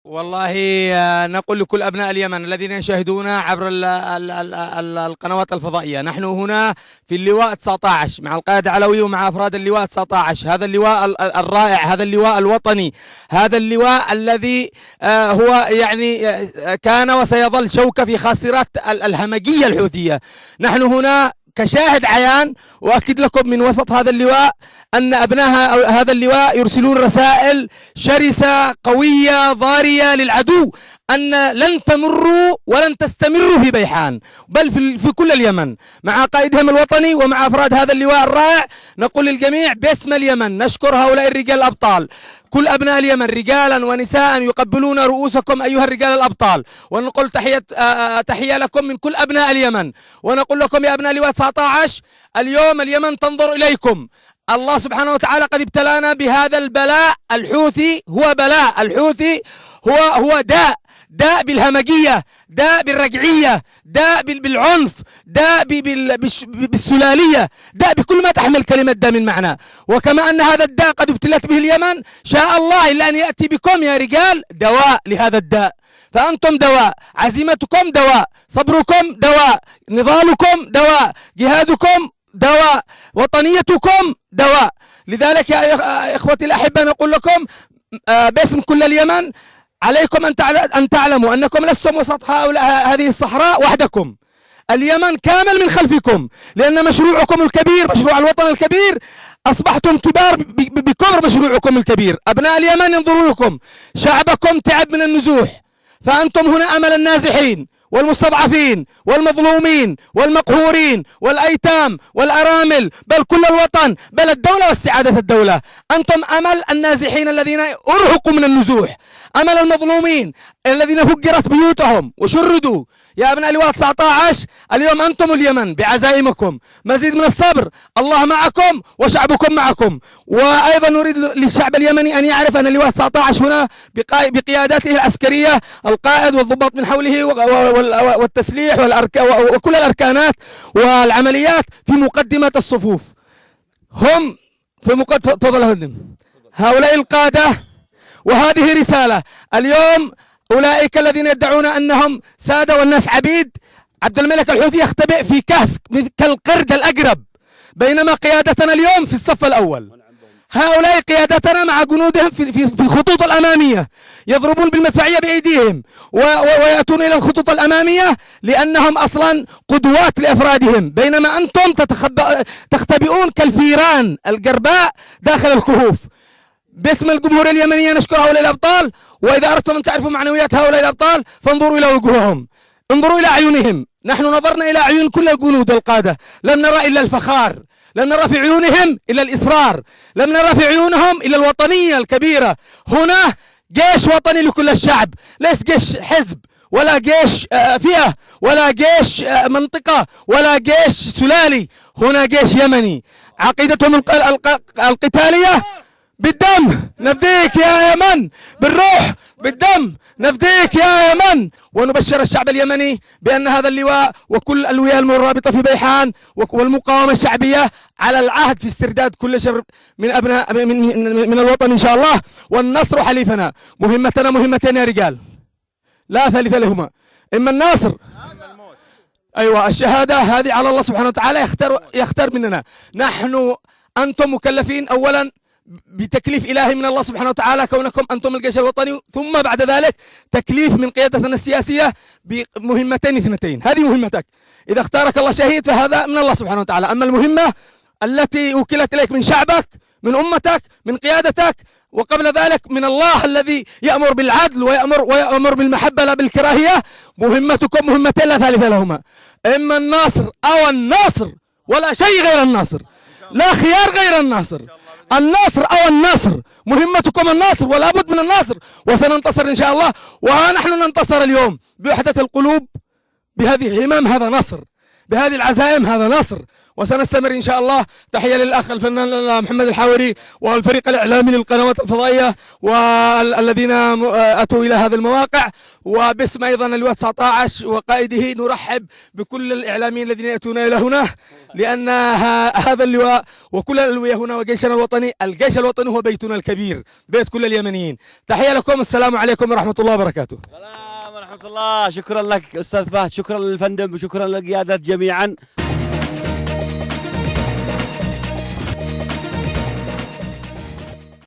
والله نقول لكل أبناء اليمن الذين يشاهدونا عبر القنوات الفضائية، نحن هنا في اللواء 19 مع القائد العلوي ومع أفراد اللواء 19. هذا اللواء الرائع، هذا اللواء الوطني، هذا اللواء الذي هو يعني كان وسيظل شوكة في خاصرة الهمجية الحوثية. نحن هنا كشاهد عيان، وأكد لكم من وسط هذا اللواء أن أبناء هذا اللواء يرسلون رسائل شرسة قوية ضارية للعدو أن لن تمروا ولن تستمروا في بيحان، بل في كل اليمن. مع قائدهم الوطني ومع أفراد هذا اللواء الرائع نقول للجميع باسم اليمن نشكر هؤلاء الرجال الأبطال، كل أبناء اليمن رجالا ونساء يقبلون رؤوسكم أيها الرجال الأبطال، ونقول تحية لكم من كل أبناء اليمن، ونقول لكم يا أبناء اللواء 19 اليوم اليمن تنظر إليكم. الله سبحانه وتعالى قد ابتلانا بهذا البلاء الحوثي، هو بلاء الحوثي، هو داء بالهمجية، داء بالرجعية، داء بالعنف، داء بالسلالية، داء بكل ما تحمل كلمة داء من معنى. وكما أن هذا الداء قد ابتلت به اليمن، شاء الله إلا أن يأتي بكم يا رجال دواء لهذا الداء، فأنتم دواء، عزيمتكم دواء، صبركم دواء، نضالكم دواء، جهادكم دواء، وطنيتكم دواء. لذلك يا إخوتي الأحبة نقول لكم باسم كل اليمن عليكم أن تعلموا أنكم لستم وسط هذه الصحراء وحدكم، اليمن كامل من خلفكم، لأن مشروعكم الكبير، مشروع الوطن الكبير، أصبحتم كبار بكبر مشروعكم الكبير. أبناء اليمن ينظرون لكم، شعبكم تعب من النزوح، فأنتم هنا أمل النازحين والمستضعفين والمظلومين والمقهورين والأيتام والأرامل، بل كل الوطن، بل الدولة واستعادة الدولة. أنتم أمل النازحين الذين أرهقوا من النزوح، أمل المظلومين الذين فجرت بيوتهم وشردوا. يا أبناء اللواء 19 اليوم أنتم اليمن بعزائمكم، مزيد من الصبر، الله معكم وشعبكم معكم. وأيضا نريد للشعب اليمني أن يعرف أن اللواء 19 هنا بقياداته العسكرية، القائد والضباط من حوله والتسليح وكل الأركانات والعمليات في مقدمة الصفوف، هم في مقدمة هؤلاء القادة. وهذه رسالة اليوم، أولئك الذين يدعون أنهم سادة والناس عبيد، عبد الملك الحوثي يختبئ في كهف كالقرد الأقرب، بينما قيادتنا اليوم في الصف الأول. هؤلاء قيادتنا مع جنودهم في الخطوط الأمامية، يضربون بالمدفعية بأيديهم ويأتون إلى الخطوط الأمامية لأنهم أصلا قدوات لأفرادهم، بينما أنتم تختبئون كالفيران القرباء داخل الكهوف. باسم الجمهورية اليمنية نشكر هؤلاء الأبطال، وإذا أردتم أن تعرفوا معنويات هؤلاء الأبطال فانظروا إلى وجوههم، انظروا إلى أعينهم. نحن نظرنا إلى أعين كل الجنود القادة، لم نرى إلا الفخار، لم نرى في عيونهم إلا الإصرار، لم نرى في عيونهم إلا الوطنية الكبيرة. هنا جيش وطني لكل الشعب، ليس جيش حزب ولا جيش فئة ولا جيش منطقة ولا جيش سلالي، هنا جيش يمني عقيدتهم القتالية بالدم نفديك يا يمن، بالروح بالدم نفديك يا يمن. ونبشر الشعب اليمني بأن هذا اللواء وكل الألوية المرابطة في بيحان والمقاومة الشعبية على العهد في استرداد كل شر من أبناء من الوطن إن شاء الله، والنصر حليفنا. مهمتنا مهمتين يا رجال لا ثالث لهما، إما الناصر أيوة الشهادة هذه على الله سبحانه وتعالى يختار مننا. نحن أنتم مكلفين أولا بتكليف إلهي من الله سبحانه وتعالى كونكم أنتم الجيش الوطني، ثم بعد ذلك تكليف من قيادتنا السياسية بمهمتين اثنتين. هذه مهمتك، إذا اختارك الله شهيد فهذا من الله سبحانه وتعالى، أما المهمة التي وكلت إليك من شعبك، من أمتك، من قيادتك، وقبل ذلك من الله الذي يأمر بالعدل ويأمر بالمحبة لا بالكراهية، مهمتكم مهمتين لا ثالث لهما، إما الناصر أو الناصر، ولا شيء غير الناصر، لا خيار غير الناصر، الناصر أو الناصر. مهمتكم الناصر ولا بد من الناصر، وسننتصر إن شاء الله. ونحن ننتصر اليوم بوحدة القلوب بهذه الهمم، هذا نصر. بهذه العزائم هذا نصر، وسنستمر إن شاء الله. تحية للأخ الفنان محمد الحاوري والفريق الإعلامي للقنوات الفضائية والذين أتوا إلى هذا المواقع، وباسم أيضا اللواء 19 وقائده نرحب بكل الإعلاميين الذين يأتون إلى هنا، لأن هذا اللواء وكل الألوية هنا وجيشنا الوطني، الجيش الوطني هو بيتنا الكبير، بيت كل اليمنيين. تحية لكم، السلام عليكم ورحمة الله وبركاته. السلام ورحمة الله. شكرا لك أستاذ فهد، شكرا للفندم وشكرا للقيادات جميعا.